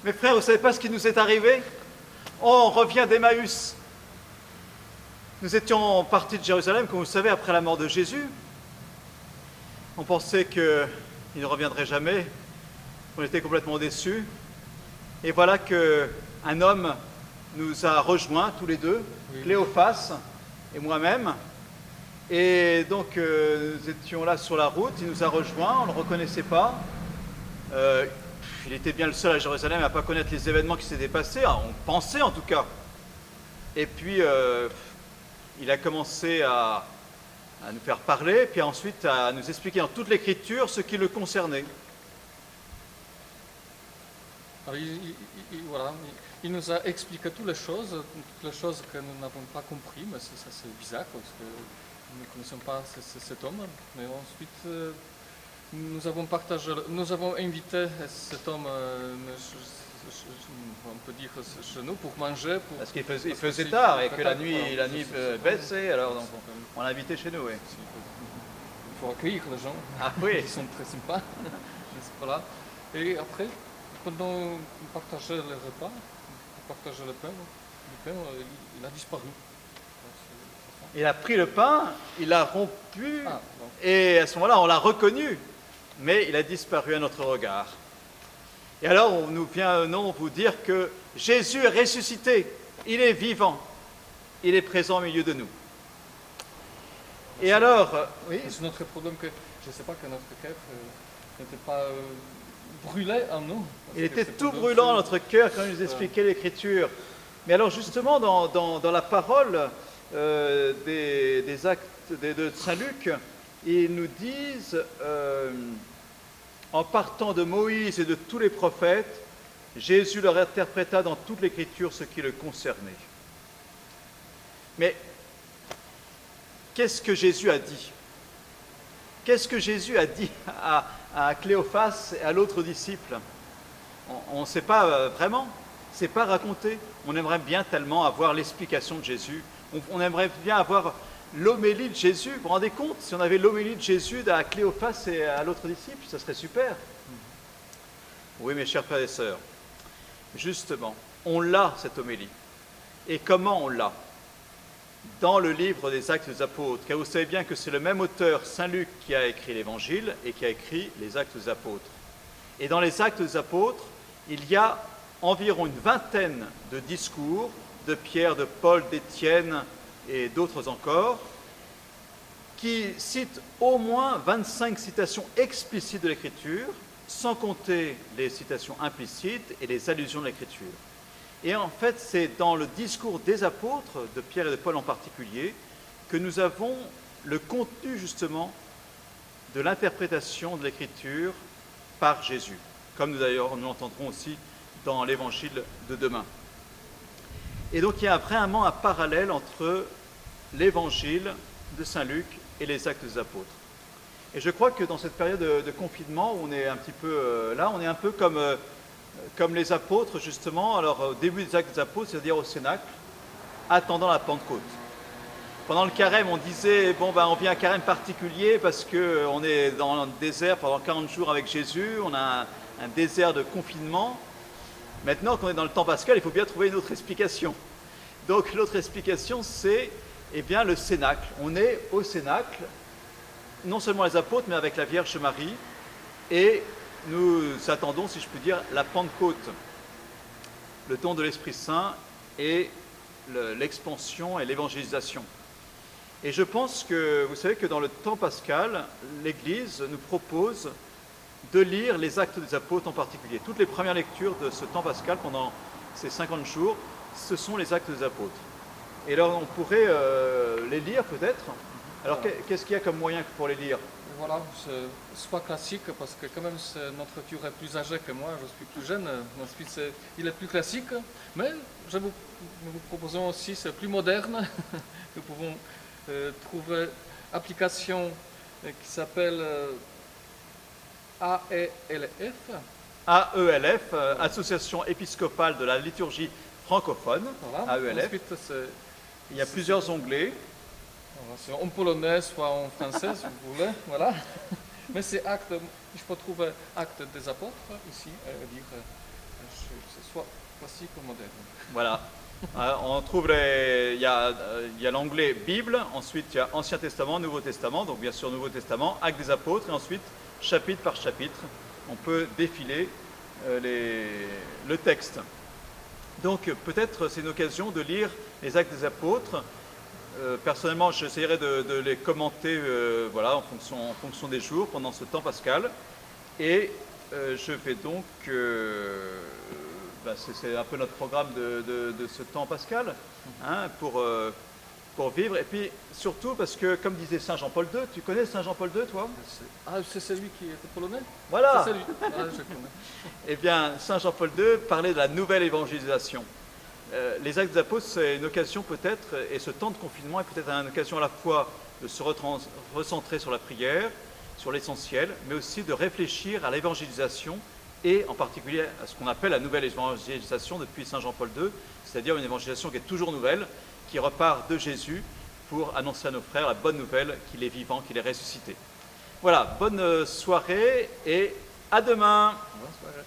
Mes frères, vous ne savez pas ce qui nous est arrivé? On revient d'Emmaüs. Nous étions partis de Jérusalem, comme vous le savez, après la mort de Jésus. On pensait qu'il ne reviendrait jamais. On était complètement déçus. Et voilà qu'un homme nous a rejoints, tous les deux, Cléophas et moi-même. Et donc, nous étions là sur la route, il nous a rejoints, on ne le reconnaissait pas. Il était bien le seul à Jérusalem à ne pas connaître les événements qui s'étaient passés, on pensait en tout cas. Et puis, il a commencé à nous faire parler, puis ensuite à nous expliquer dans toute l'Écriture ce qui le concernait. Alors, voilà, il nous a expliqué toutes les choses que nous n'avons pas compris, mais ça c'est bizarre parce que nous ne connaissons pas cet homme. Mais ensuite, nous avons invité cet homme, on peut dire chez nous, pour manger. Parce qu'il faisait tard et que la nuit baissait, alors donc on l'a invité chez nous. Oui. Il faut accueillir les gens, oui. Ils sont très sympas. Voilà. Et après, pendant qu'on partageait le repas, on partageait le pain, il a disparu. Il a pris le pain, il l'a rompu, et à ce moment-là, on l'a reconnu, mais il a disparu à notre regard. Et alors, nous venons vous dire que Jésus est ressuscité, il est vivant, il est présent au milieu de nous. Et alors, oui. C'est notre problème que, je ne sais pas, que notre cœur n'était pas brûlé en nous. Il était tout brûlant dans notre cœur quand il nous expliquait l'Écriture. Mais alors justement, dans la parole des actes de Saint Luc, ils nous disent, en partant de Moïse et de tous les prophètes, Jésus leur interpréta dans toute l'Écriture ce qui le concernait. Mais qu'est-ce que Jésus a dit? Qu'est-ce que Jésus a dit à Cléophas et à l'autre disciple? On ne sait pas vraiment, c'est pas raconté. On aimerait bien tellement avoir l'explication de Jésus. On aimerait bien avoir l'homélie de Jésus. Vous vous rendez compte? Si on avait l'homélie de Jésus à Cléophas et à l'autre disciple, ça serait super. Oui, mes chers frères et sœurs, justement, on l'a, cette homélie. Et comment on l'a? Dans le livre des Actes des Apôtres, car vous savez bien que c'est le même auteur, Saint Luc, qui a écrit l'Évangile et qui a écrit les Actes des Apôtres. Et dans les Actes des Apôtres, il y a environ une vingtaine de discours de Pierre, de Paul, d'Étienne et d'autres encore, qui citent au moins 25 citations explicites de l'Écriture, sans compter les citations implicites et les allusions de l'Écriture. Et en fait, c'est dans le discours des apôtres, de Pierre et de Paul en particulier, que nous avons le contenu justement de l'interprétation de l'Écriture par Jésus, comme nous l'entendrons aussi dans l'Évangile de demain. Et donc il y a vraiment un parallèle entre l'Évangile de Saint Luc et les Actes des Apôtres. Et je crois que dans cette période de confinement, où on est un petit peu là, on est un peu comme les apôtres, justement, alors au début des Actes des Apôtres, c'est-à-dire au Cénacle, attendant la Pentecôte. Pendant le carême, on disait, on vient à un carême particulier parce qu'on est dans le désert pendant 40 jours avec Jésus, on a un désert de confinement. Maintenant qu'on est dans le temps pascal, il faut bien trouver une autre explication. Donc l'autre explication, c'est le Cénacle. On est au Cénacle, non seulement les apôtres, mais avec la Vierge Marie, et nous attendons, si je puis dire, la Pentecôte, le don de l'Esprit Saint et l'expansion et l'évangélisation. Et je pense que, vous savez que dans le temps pascal, l'Église nous propose de lire les Actes des Apôtres en particulier. Toutes les premières lectures de ce temps pascal, pendant ces 50 jours, ce sont les Actes des Apôtres. Et alors, on pourrait les lire peut-être. Alors, qu'est-ce qu'il y a comme moyen pour les lire? Voilà, soit classique, parce que quand même notre tueur est plus âgé que moi, je suis plus jeune, ensuite il est plus classique, mais nous vous proposons aussi, c'est plus moderne. Nous pouvons trouver une application qui s'appelle AELF. AELF, Association épiscopale de la liturgie francophone. Voilà. AELF. Ensuite, il y a plusieurs onglets. C'est en polonais, soit en français, si vous voulez. Voilà. Mais c'est acte, je peux trouver acte des apôtres ici, dire c'est soit classique ou moderne. Voilà. On trouve il y a l'onglet Bible, ensuite il y a Ancien Testament, Nouveau Testament, donc bien sûr Nouveau Testament, Actes des Apôtres, et ensuite chapitre par chapitre, on peut défiler le texte. Donc peut-être c'est une occasion de lire les Actes des Apôtres. Personnellement, j'essaierai de les commenter voilà, en fonction des jours pendant ce temps pascal. Et je vais donc, c'est un peu notre programme de ce temps pascal, hein, pour vivre. Et puis surtout parce que, comme disait Saint Jean-Paul II, tu connais Saint Jean-Paul II, toi? C'est celui qui était polonais? Voilà. C'est celui. Je connais. Eh bien, Saint Jean-Paul II parlait de la nouvelle évangélisation. Les Actes des Apôtres, c'est une occasion peut-être, et ce temps de confinement est peut-être une occasion à la fois de se recentrer sur la prière, sur l'essentiel, mais aussi de réfléchir à l'évangélisation et en particulier à ce qu'on appelle la nouvelle évangélisation depuis Saint Jean-Paul II, c'est-à-dire une évangélisation qui est toujours nouvelle, qui repart de Jésus pour annoncer à nos frères la bonne nouvelle qu'il est vivant, qu'il est ressuscité. Voilà, bonne soirée et à demain. Bonne soirée.